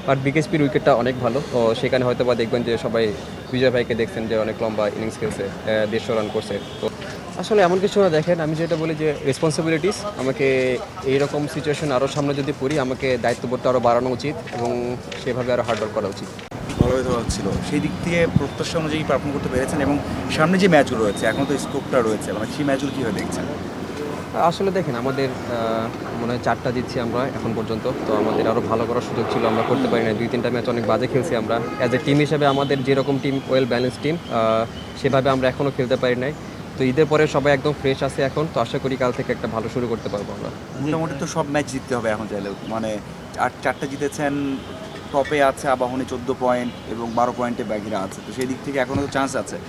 আর বিকেএসপির উইকেটটা অনেক ভালো, তো সেখানে হয়তো বা দেখবেন যে সবাই বিজয় ভাইকে দেখছেন যে অনেক লম্বা ইনিংস খেলছে, 150 রান করছে। তো আসলে এমন কিছু না, দেখেন আমি যেটা বলি যে রেসপন্সিবিলিটিস আমাকে এইরকম সিচুয়েশন আরও সামনে যদি পড়ি আমাকে দায়িত্ববোধটা আরও বাড়ানো উচিত এবং সেভাবে আরও হার্ডওয়ার্ক করা উচিত। ভালোই ধরা হচ্ছিল, সেই দিক থেকে প্রত্যাশা অনুযায়ী পারফর্ম করতে পেরেছেন এবং সামনে যে ম্যাচগুলো রয়েছে এখন তো স্কোপটা রয়েছে, মানে সেই ম্যাচগুলো কীভাবে দেখছেন? আসলে দেখেন আমাদের মনে হয় 4টা জিতছি আমরা এখন পর্যন্ত, তো আমাদের আরও ভালো করার সুযোগ ছিল, আমরা করতে পারি না। 2-3টা ম্যাচ অনেক বাজে খেলছি আমরা। অ্যাজ এ টিম হিসেবে আমাদের যেরকম টিম ওয়েল ব্যালেন্স টিম, সেভাবে আমরা এখনও খেলতে পারি নাই। তো ঈদের পরে সবাই একদম ফ্রেশ আছে এখন, তো আশা করি কাল থেকে একটা ভালো শুরু করতে পারবো আমরা। মোটামুটি তো সব ম্যাচ জিততে হবে এখন চাইলেও, মানে 4টা জিতেছেন, টপে আছে আবাহনী 14 পয়েন্ট এবং 12 পয়েন্টে ব্যাগিরা আছে, তো সেই দিক থেকে এখনও তো চান্স আছে।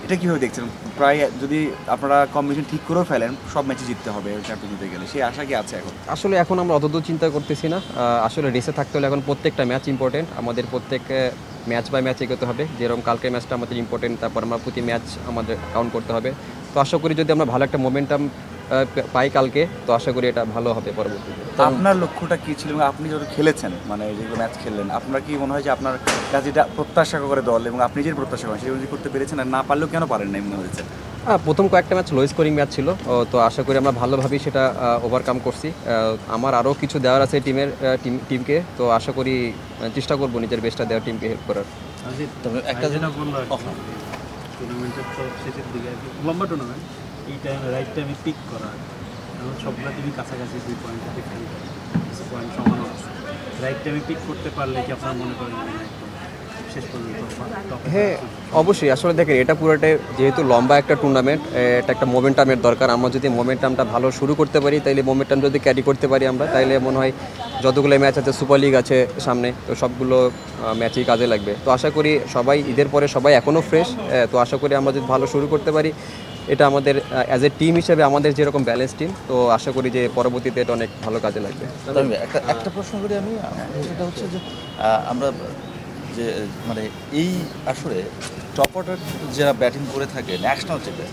এটা কীভাবে দেখছেন? প্রায় যদি আপনারা কম্বিনেশন ঠিক করেও ফেলেন সব ম্যাচে জিততে হবে চ্যাম্পিয়ন হতে গেলে, সেই আশা কি আছে এখন? আসলে এখন আমরা অতদূর চিন্তা করতেছি না। আসলে রেসে থাকতে হলে এখন প্রত্যেকটা ম্যাচ ইম্পর্টেন্ট, আমাদের প্রত্যেক ম্যাচ বাই ম্যাচ এগোতে হবে। যেরকম কালকের ম্যাচটা আমাদের ইম্পর্টেন্ট, তারপর আমরা প্রতি ম্যাচ আমাদের কাউন্ট করতে হবে। তো আশা করি যদি আমরা ভালো একটা মোমেন্টাম পাই কালকে, তো আশা করি এটা ভালো হবে পরবর্তীতে। আপনার লক্ষ্যটা কী ছিল এবং আপনি যত খেলেছেন, মানে যেগুলো ম্যাচ খেললেন, আপনার কি মনে হয় যে আপনার কাছে যেটা প্রত্যাশা করে দল এবং আপনি যে প্রত্যাশা করেন সেটা যদি করতে পেরেছেন, আর না পারলেও কেন পারেন না মনে হয়েছে? প্রথম কয়েকটা ম্যাচ লো স্কোরিং ম্যাচ ছিল, তো আশা করি আমরা ভালোভাবেই সেটা ওভারকাম করছি। আমার আরও কিছু দেওয়ার আছে টিমকে, তো আশা করি চেষ্টা করবো নিজের বেস্টটা দেওয়ার, টিমকে হেল্প করার। তবে একটা যেটা বললো টুর্নামেন্টের তো শেষের দিকে আর কি, লম্বা টুর্নামেন্ট, এই টাইমে রাইট টাইমে পিক করা, এখন সবগুলো টিমই কাছাকাছি 2 পয়েন্ট ডিফারেন্ট, পয়েন্ট সমানও আছে। রাইট টাইমে পিক করতে পারলে কি আপনারা মনে করেন যে একদম শেষ পর্যন্ত টপে হ্যাঁ, থাকার সুযোগ? অবশ্যই। আসলে দেখেন এটা পুরোটাই যেহেতু লম্বা একটা টুর্নামেন্ট, এটা একটা মোমেন্টামের দরকার। আমরা যদি মোমেন্টামটা ভালো শুরু করতে পারি, তাইলে মোমেন্টাম যদি ক্যারি করতে পারি আমরা, তাইলে মনে হয় যতগুলো ম্যাচ আছে, সুপার লিগ আছে সামনে, তো সবগুলো ম্যাচই কাজে লাগবে। তো আশা করি সবাই ঈদের পরে সবাই এখনও ফ্রেশ, তো আশা করি আমরা যদি ভালো শুরু করতে পারি, এটা আমাদের অ্যাজ এ টিম হিসেবে আমাদের যেরকম ব্যালেন্স টিম, তো আশা করি যে পরবর্তীতে এটা অনেক ভালো কাজে লাগবে। তবে একটা প্রশ্ন করি আমি, সেটা হচ্ছে যে আমরা যে মানে এই আসলে টপ অর্ডার যারা ব্যাটিং করে থাকে ন্যাশনাল টিমে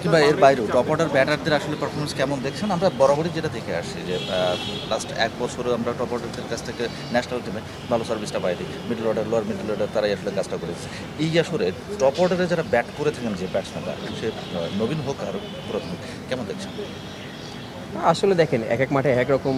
কিংবা এর বাইরেও টপ অর্ডার ব্যাটারদের আসলে পারফরমেন্স কেমন দেখছেন? আমরা বরাবরই যেটা দেখে আসছি যে লাস্ট 1 বছরে আমরা টপ অর্ডারদের কাছ থেকে ন্যাশনাল টিমে ভালো সার্ভিসটা পাইনি। Middle order, lower middle order তারাই আসলে কাজটা করেছে। এই আসলে টপ অর্ডারে যারা ব্যাট করে থাকেন যে ব্যাটসম্যানরা, সে নবীন হোক আর পুরাতন হোক, কেমন দেখছেন? আসলে দেখেন এক এক মাঠে এক এক রকম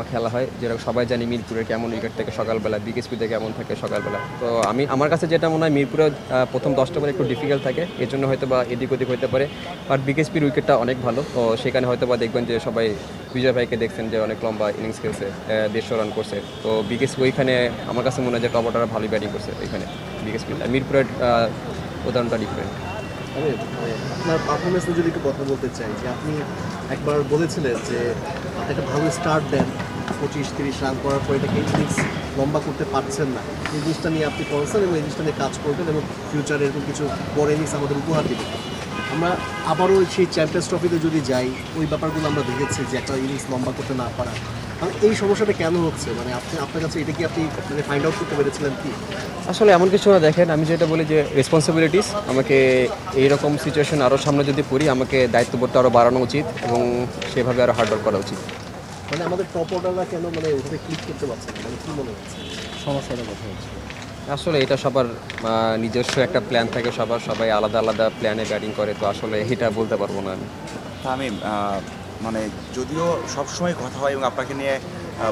খেলা হয়, যেরকম সবাই জানি মিরপুরের কেমন উইকেট থেকে সকালবেলা, বিকেএসপিতে কেমন থাকে সকালবেলা। তো আমার কাছে যেটা মনে হয় মিরপুরে প্রথম 10টা ওভার একটু ডিফিকাল্ট থাকে, এর জন্য হয়তো বা এদিক ওদিক হতে পারে। বাট বিকেএসপির উইকেটটা অনেক ভালো, তো সেখানে হয়তো বা দেখবেন যে সবাই বিজয় ভাইকে দেখছেন যে অনেক লম্বা ইনিংস খেলছে, 150 রান করছে। তো বিকেএসপি ওইখানে আমার কাছে মনে হয় যে টপ অর্ডার ভালোই ব্যাটিং করছে ওইখানে বিকেএসপি। মিরপুরের উদাহরণটা ডিফারেন্ট। আমি আপনার পারফরমেন্সে যদি একটু কথা বলতে চাই, যে আপনি একবার বলেছিলেন যে আপনি একটা ভালো স্টার্ট দেন, 25-30 রান করার পর এটাকে ইনিংস লম্বা করতে পারছেন না, এই জিনিসটা নিয়ে আপনি কনসার্ন এবং এই জিনিসটা নিয়ে কাজ করবেন এবং ফিউচারে এরকম কিছু বড় ইনিংস আমাদের উপহার দিবেন। আমরা আবারও সেই চ্যাম্পিয়ন্স ট্রফিতে যদি যাই, ওই ব্যাপারগুলো আমরা দেখেছি যে একটা ইনিংস লম্বা করতে না পারা, মানে এই সমস্যাটা কেন হচ্ছে, মানে আপনার কাছে এটা কি আপনি মানে ফাইন্ড আউট করতে পেরেছিলেন কি? আসলে এমন কিছু না, দেখেন আমি যেটা বলি যে রেসপন্সিবিলিটিস আমাকে এইরকম সিচুয়েশন আরও সামনে যদি পড়ি আমাকে দায়িত্ববোধটা আরও বাড়ানো উচিত এবং সেভাবে আরও হার্ডওয়ার্ক করা উচিত। মানে আমাদের টপ অর্ডাররা কেন মানে ওখানে ক্লিক করতে পারছে না, মানে কী মনে হচ্ছে সমস্যাটা কথা হচ্ছে? আসলে এটা সবার নিজস্ব একটা প্ল্যান থাকে, সবাই আলাদা আলাদা প্ল্যানে ব্যাটিং করে, তো আসলে এটা বলতে পারবো না আমি। তামিম, মানে যদিও সবসময় কথা হয় এবং আপনাকে নিয়ে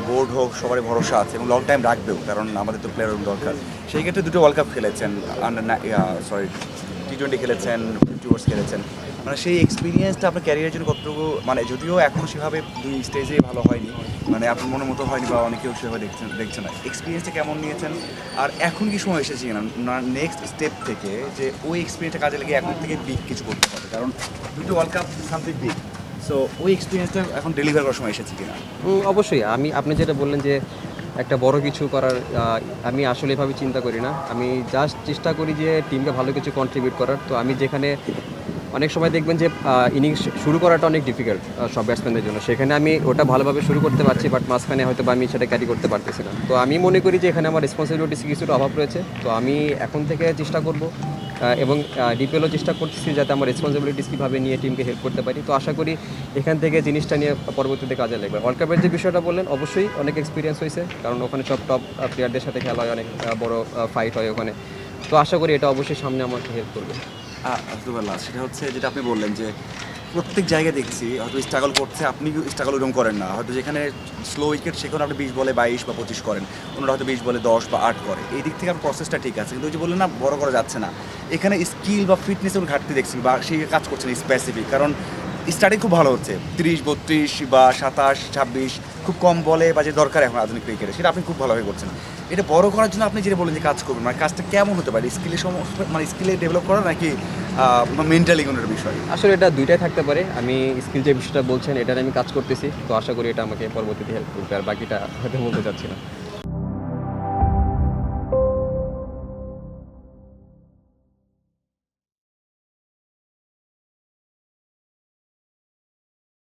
বোর্ড হোক সবারই ভরসা আছে এবং লং টাইম রাখবেও, কারণ আমাদের তো প্লেয়ার দরকার। সেই ক্ষেত্রে 2টো ওয়ার্ল্ড কাপ খেলেছেন, T20 খেলেছেন, 50 ওভার্স খেলেছেন, মানে সেই এক্সপিরিয়েন্সটা আপনার ক্যারিয়ারের জন্য কতটুকু, মানে যদিও এখনও সেভাবে 2 স্টেজেই ভালো হয়নি, মানে আপনার মনের মতো হয়নি বা অনেকেও সেভাবে দেখছে না, এক্সপিরিয়েন্সটা কেমন নিয়েছেন? আর এখন কি সময় এসেছে কিনা নেক্সট স্টেপ থেকে যে ওই এক্সপিরিয়েন্সটা কাজে লেগে এখন থেকে বিগ কিছু করতে হবে, কারণ 2টো world cup something big, so ওই এক্সপিরিয়েন্সটা এখন ডেলিভার করার সময় এসেছে কিনা? অবশ্যই। আপনি যেটা বললেন যে একটা বড় কিছু করার, আমি আসলে এভাবে চিন্তা করি না। আমি জাস্ট চেষ্টা করি যে টিমকে ভালো কিছু কন্ট্রিবিউট করার। তো আমি যেখানে অনেক সময় দেখবেন যে ইনিংস শুরু করাটা অনেক ডিফিকাল্ট সব ব্যাটসম্যানদের জন্য, সেখানে আমি ওটা ভালোভাবে শুরু করতে পারছি, বাট মাঝখানে হয়তো বা আমি সেটা ক্যারি করতে পারতেছি না। তো আমি মনে করি যে এখানে আমার রেসপন্সিবিলিটিস কিছুটা অভাব রয়েছে। তো আমি এখন থেকে চেষ্টা করব এবং ডিপিএলও চেষ্টা করতেছি যাতে আমার রেসপন্সিবিলিটিস কীভাবে নিয়ে টিমকে হেল্প করতে পারি। তো আশা করি এখান থেকে জিনিসটা নিয়ে পরবর্তীতে কাজে লাগবে। ওয়ার্ল্ড কাপের যে বিষয়টা বললেন, অবশ্যই অনেক এক্সপিরিয়েন্স হয়েছে, কারণ ওখানে সব টপ প্লেয়ারদের সাথে খেলা হয়, অনেক বড় ফাইট হয় ওখানে। তো আশা করি এটা অবশ্যই সামনে আমাকে হেল্প করবে। আব্দুল্লাহ, সেটা হচ্ছে যেটা আপনি বললেন যে প্রত্যেক জায়গায় দেখছি হয়তো স্ট্রাগল করছে, আপনি স্ট্রাগল ওরকম করেন না। হয়তো যেখানে স্লো উইকেট সেখানে আপনি 20 বলে 22 বা 25 করেন, ওনারা হয়তো 20 বলে 10 বা 8 করে। এই দিক থেকে আপনার প্রসেসটা ঠিক আছে, কিন্তু ওই যে বললেন না বড় করা যাচ্ছে না, এখানে স্কিল বা ফিটনেসের ঘাটতি দেখছি বা সেই কাজ করছেন স্পেসিফিক। কারণ স্টার্টিং খুব ভালো হচ্ছে, 30, 32 বা 27, 26 খুব কম বলে বা যে দরকার এখন আধুনিক ক্রিকেটে, সেটা আপনি খুব ভালোভাবে করছেন। এটা বড় করার জন্য আপনি যেটা বলেন যে কাজ করবেন, মানে কাজটা কেমন হতে পারে? স্কিলের সমস্যা, মানে স্কিলে ডেভেলপ করা নাকি মেন্টালি কোনো একটা বিষয়? আসলে এটা দুইটাই থাকতে পারে। আমি স্কিল যে বিষয়টা বলছেন এটা নিয়ে আমি কাজ করতেছি, তো আশা করি এটা আমাকে পরবর্তীতে হেল্প করবে, আর বাকিটা হয়তো বলতে চাচ্ছি না।